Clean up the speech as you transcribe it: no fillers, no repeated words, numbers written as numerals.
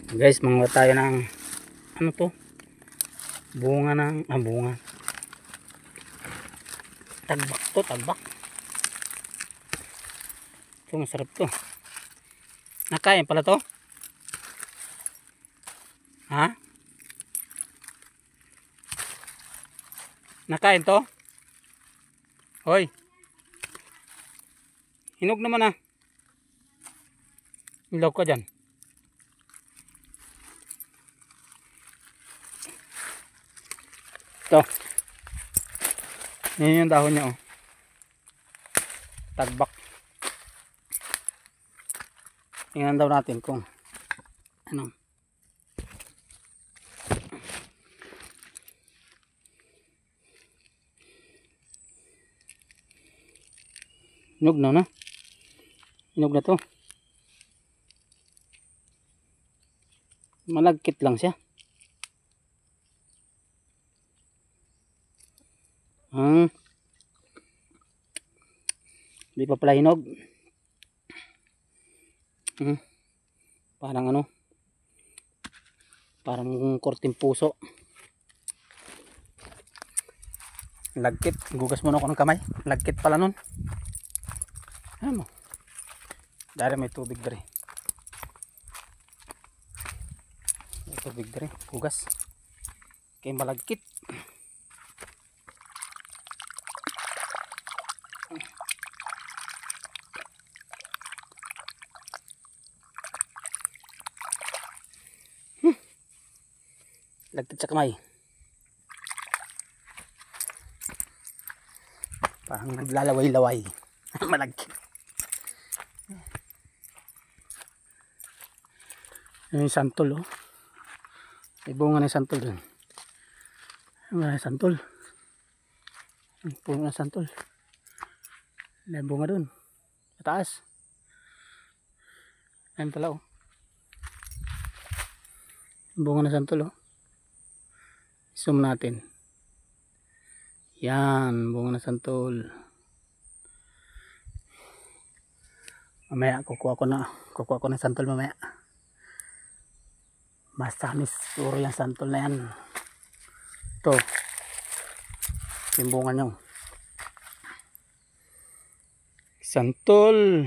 Guys, manguha tayo ng ano to? Bunga ng bunga. Tagbak to, tagbak. Ito masarap to. Nakain pala to? Ha? Nakain to? Hoy. Hinog naman ah. Hilaw ka dyan. Ito. Yan yung dahon niya oh. Tagbak. Tingnan daw natin kung ano. Hinog na na. Hinog na to. Malagkit lang siya. Hindi pa pala hinog. Parang ano, parang korting puso. Lagkit. Gugas muna ako ng kamay. Lagkit pala nun. Ano mo? Dari may tubig dari. May tubig dari. Gugas. Kaya malagkit. Lagkit sa kamay. Parang naglalaway-laway. Malagkit. Yung santol oh. May bunga na santol dun. May santol. Bunga na santol. May bunga dun. Sa taas. Ayun pala oh. Bunga na santol oh. Zoom natin. Yan, bunga na santol. Mamaya kukuha ko na santol mamaya. Mas tamis siguro yung santol na yan. Ito. Yung bunga nyo. Santol.